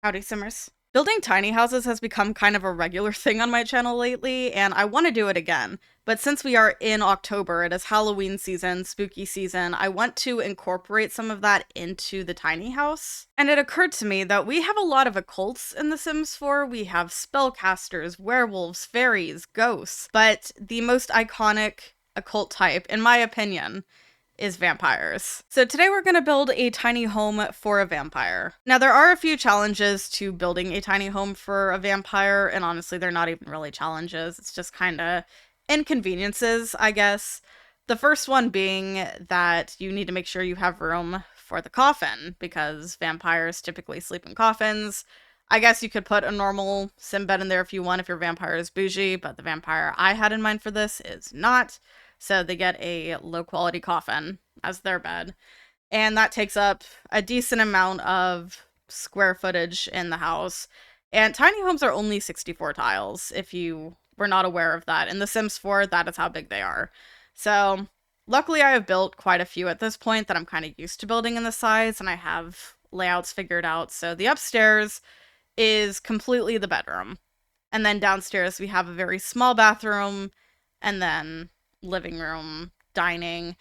Howdy, Simmers. Building tiny houses has become kind of a regular thing on my channel lately, and I want to do it again. But since we are in October, it is Halloween season, spooky season, I want to incorporate some of that into the tiny house. And it occurred to me that we have a lot of occults in The Sims 4. We have spellcasters, werewolves, fairies, ghosts, but the most iconic occult type, in my opinion, is vampires. So today we're going to build a tiny home for a vampire. Now there are a few challenges to building a tiny home for a vampire, and honestly they're not even really challenges, it's just kind of inconveniences, I guess. The first one being that you need to make sure you have room for the coffin, because vampires typically sleep in coffins. I guess you could put a normal sim bed in there if you want, if your vampire is bougie, but the vampire I had in mind for this is not. So they get a low quality coffin as their bed. And that takes up a decent amount of square footage in the house. And tiny homes are only 64 tiles, if you were not aware of that. In The Sims 4, that is how big they are. So luckily I have built quite a few at this point that I'm kind of used to building in the size, and I have layouts figured out. So the upstairs is completely the bedroom. And then downstairs we have a very small bathroom, and then living room, dining,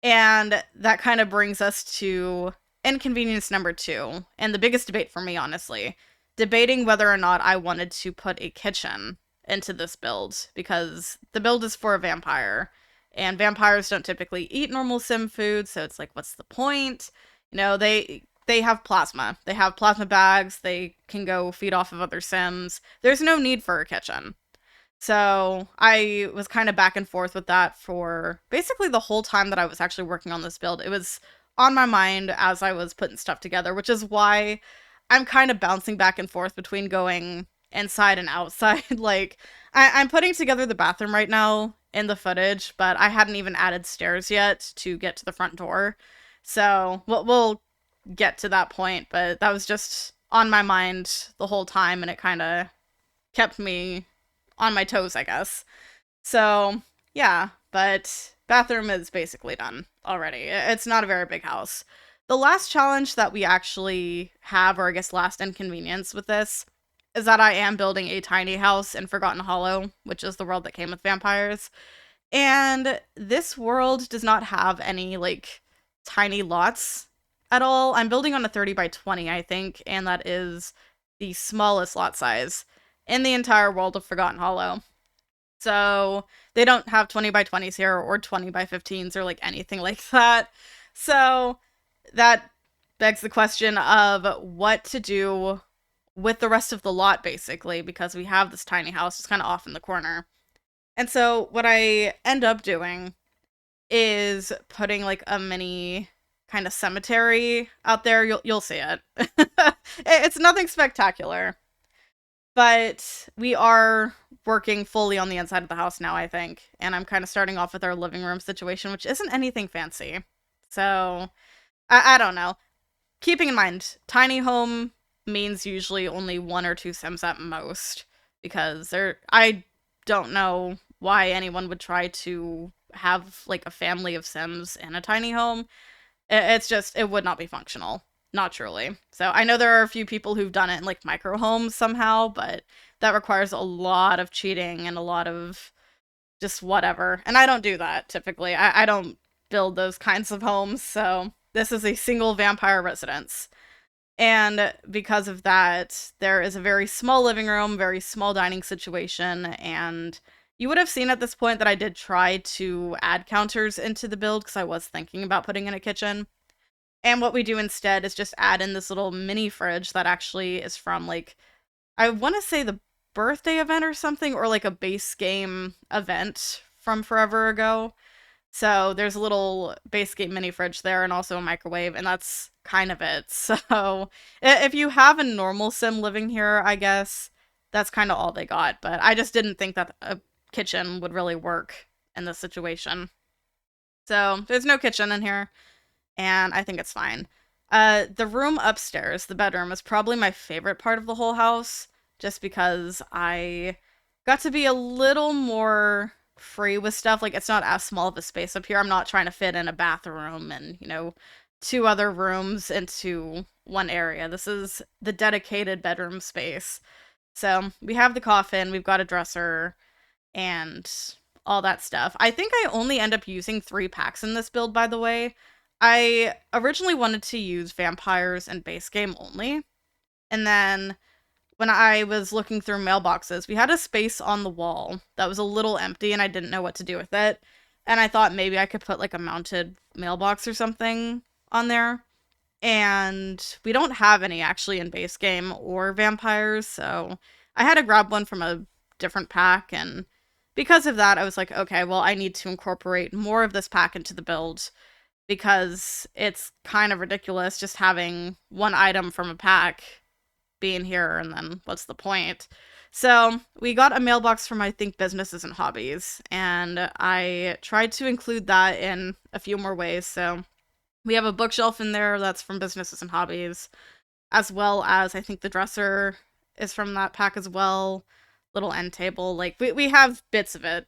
and that kind of brings us to inconvenience number 2, and the biggest debate for me, honestly, debating whether or not I wanted to put a kitchen into this build, because the build is for a vampire, and vampires don't typically eat normal sim food, so it's like, what's the point? You know, they have plasma. They have plasma bags, they can go feed off of other sims. There's no need for a kitchen. So I was kind of back and forth with that for basically the whole time that I was actually working on this build. It was on my mind as I was putting stuff together, which is why I'm kind of bouncing back and forth between going inside and outside. Like, I'm putting together the bathroom right now in the footage, but I hadn't even added stairs yet to get to the front door. So we'll get to that point, but that was just on my mind the whole time, and it kind of kept me on my toes, I guess. So, yeah, but bathroom is basically done already. It's not a very big house. The last challenge that we actually have, or I guess last inconvenience with this, is that I am building a tiny house in Forgotten Hollow, which is the world that came with vampires. And this world does not have any, like, tiny lots at all. I'm building on a 30 by 20, I think, and that is the smallest lot size in the entire world of Forgotten Hollow. So they don't have 20 by 20s here, or 20 by 15s, or like anything like that. So that begs the question of what to do with the rest of the lot, basically, because we have this tiny house just kind of off in the corner. And so what I end up doing is putting like a mini kind of cemetery out there. You'll see it. It's nothing spectacular. But we are working fully on the inside of the house now, I think. And I'm kind of starting off with our living room situation, which isn't anything fancy. So, I don't know. Keeping in mind, tiny home means usually only 1 or 2 sims at most. Because I don't know why anyone would try to have, like, a family of sims in a tiny home. It's just, it would not be functional. Not truly. So I know there are a few people who've done it in like micro homes somehow, but that requires a lot of cheating and a lot of just whatever. And I don't do that typically. I don't build those kinds of homes. So this is a single vampire residence. And because of that, there is a very small living room, very small dining situation. And you would have seen at this point that I did try to add counters into the build because I was thinking about putting in a kitchen. And what we do instead is just add in this little mini fridge that actually is from, like, I want to say the birthday event or something, or like a base game event from forever ago. So there's a little base game mini fridge there and also a microwave, and that's kind of it. So if you have a normal sim living here, I guess that's kind of all they got. But I just didn't think that a kitchen would really work in this situation. So there's no kitchen in here, and I think it's fine. The room upstairs, the bedroom, is probably my favorite part of the whole house, just because I got to be a little more free with stuff. Like, it's not as small of a space up here. I'm not trying to fit in a bathroom and, two other rooms into one area. This is the dedicated bedroom space. So we have the coffin, we've got a dresser, and all that stuff. I think I only end up using 3 packs in this build, by the way. I originally wanted to use vampires and base game only. And then when I was looking through mailboxes, we had a space on the wall that was a little empty and I didn't know what to do with it. And I thought maybe I could put like a mounted mailbox or something on there. And we don't have any actually in base game or vampires, so I had to grab one from a different pack, and because of that, I was like, okay, well, I need to incorporate more of this pack into the build because it's kind of ridiculous just having one item from a pack being here, and then what's the point? So we got a mailbox from, I think, Businesses and Hobbies, and I tried to include that in a few more ways. So we have a bookshelf in there that's from Businesses and Hobbies, as well as I think the dresser is from that pack as well. Little end table. Like, we have bits of it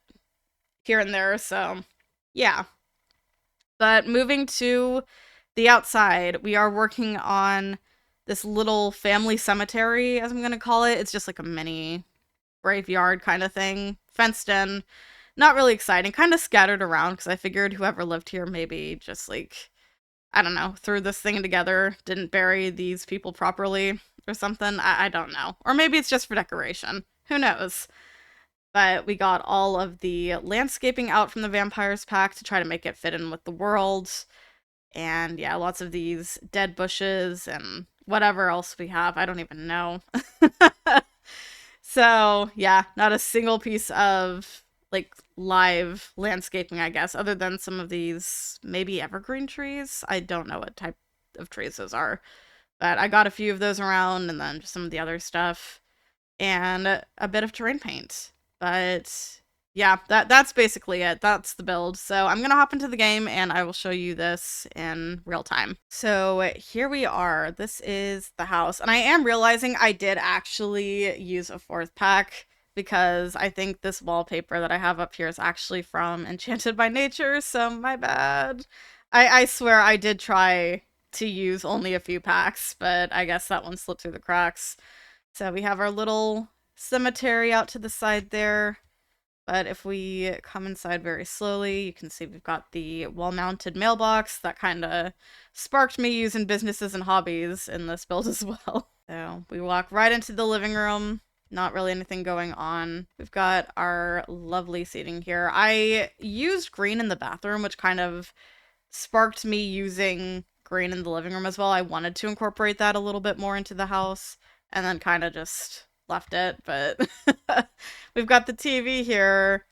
here and there, so yeah. But moving to the outside, we are working on this little family cemetery, as I'm going to call it. It's just like a mini graveyard kind of thing, fenced in. Not really exciting, kind of scattered around, because I figured whoever lived here maybe just like, I don't know, threw this thing together, didn't bury these people properly or something. I don't know. Or maybe it's just for decoration. Who knows? But we got all of the landscaping out from the Vampires pack to try to make it fit in with the world. And yeah, lots of these dead bushes and whatever else we have. I don't even know. So yeah, not a single piece of like live landscaping, I guess, other than some of these maybe evergreen trees. I don't know what type of trees those are, but I got a few of those around, and then just some of the other stuff, and a bit of terrain paint. But yeah, that's basically it. That's the build. So I'm gonna hop into the game and I will show you this in real time. So here we are. This is the house, and I am realizing I did actually use a 4th pack, because I think this wallpaper that I have up here is actually from Enchanted by Nature, so my bad. I swear I did try to use only a few packs, but I guess that one slipped through the cracks. So we have our little cemetery out to the side there. But if we come inside very slowly, you can see we've got the wall-mounted mailbox that kind of sparked me using Businesses and Hobbies in this build as well. So we walk right into the living room. Not really anything going on. We've got our lovely seating here. I used green in the bathroom, which kind of sparked me using green in the living room as well. I wanted to incorporate that a little bit more into the house, and then kind of just left it, but we've got the TV here,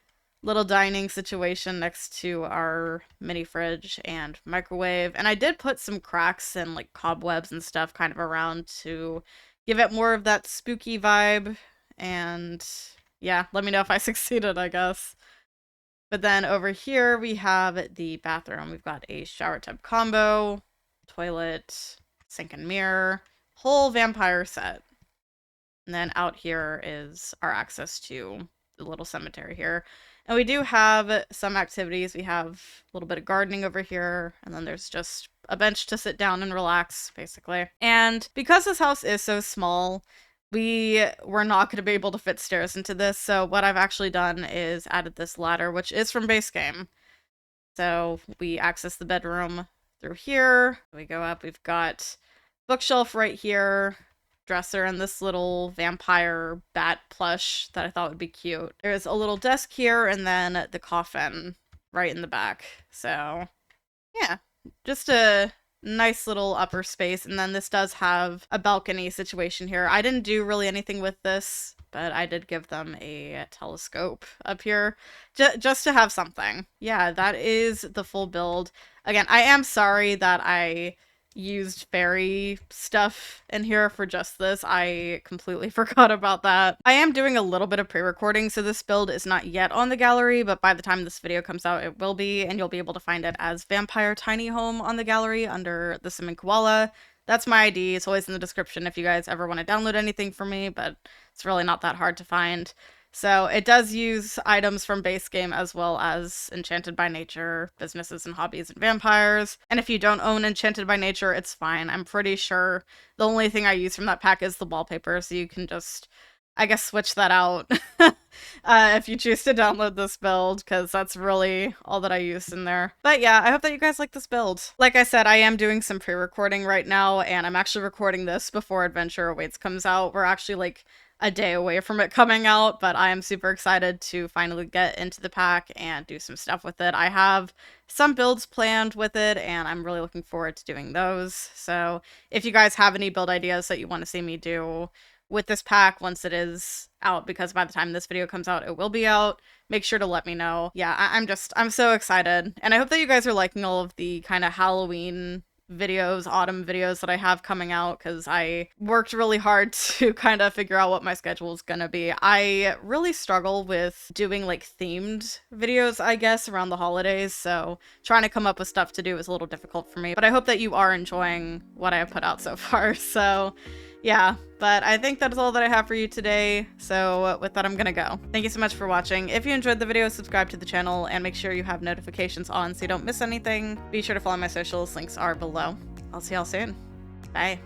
little dining situation next to our mini fridge and microwave, and I did put some cracks and like cobwebs and stuff kind of around to give it more of that spooky vibe, and yeah, let me know if I succeeded, I guess. But then over here we have the bathroom. We've got a shower tub combo, toilet, sink and mirror, whole vampire set. And then out here is our access to the little cemetery here. And we do have some activities. We have a little bit of gardening over here, and then there's just a bench to sit down and relax, basically. And because this house is so small, we were not going to be able to fit stairs into this, so what I've actually done is added this ladder, which is from base game. So we access the bedroom through here. We go up, we've got bookshelf right here, dresser, and this little vampire bat plush that I thought would be cute. There's a little desk here, and then the coffin right in the back. So yeah, just a nice little upper space. And then this does have a balcony situation here. I didn't do really anything with this, but I did give them a telescope up here just to have something. Yeah, that is the full build. Again, I am sorry that I used fairy stuff in here for just this. I completely forgot about that. I am doing a little bit of pre-recording, so this build is not yet on the gallery, but by the time this video comes out, it will be, and you'll be able to find it as Vampire Tiny Home on the gallery under TheSimmingKoala. That's my ID. It's always in the description if you guys ever want to download anything from me, but it's really not that hard to find. So it does use items from base game as well as Enchanted by Nature, Businesses and Hobbies, and Vampires. And if you don't own Enchanted by Nature, it's fine. I'm pretty sure the only thing I use from that pack is the wallpaper, so you can just, I guess, switch that out if you choose to download this build, because that's really all that I used in there. But yeah, I hope that you guys like this build. Like I said, I am doing some pre-recording right now, and I'm actually recording this before Adventure Awaits comes out. We're actually like a day away from it coming out, but I am super excited to finally get into the pack and do some stuff with it. I have some builds planned with it, and I'm really looking forward to doing those. So if you guys have any build ideas that you want to see me do with this pack once it is out, because by the time this video comes out, it will be out, make sure to let me know. Yeah, I'm so excited. And I hope that you guys are liking all of the kind of Halloween videos, autumn videos that I have coming out, because I worked really hard to kind of figure out what my schedule is gonna be. I really struggle with doing like themed videos, I guess, around the holidays, so trying to come up with stuff to do is a little difficult for me, but I hope that you are enjoying what I have put out so far. So yeah, but I think that is all that I have for you today, so with that, I'm gonna go. Thank you so much for watching. If you enjoyed the video, subscribe to the channel, and make sure you have notifications on so you don't miss anything. Be sure to follow my socials, links are below. I'll see y'all soon. Bye.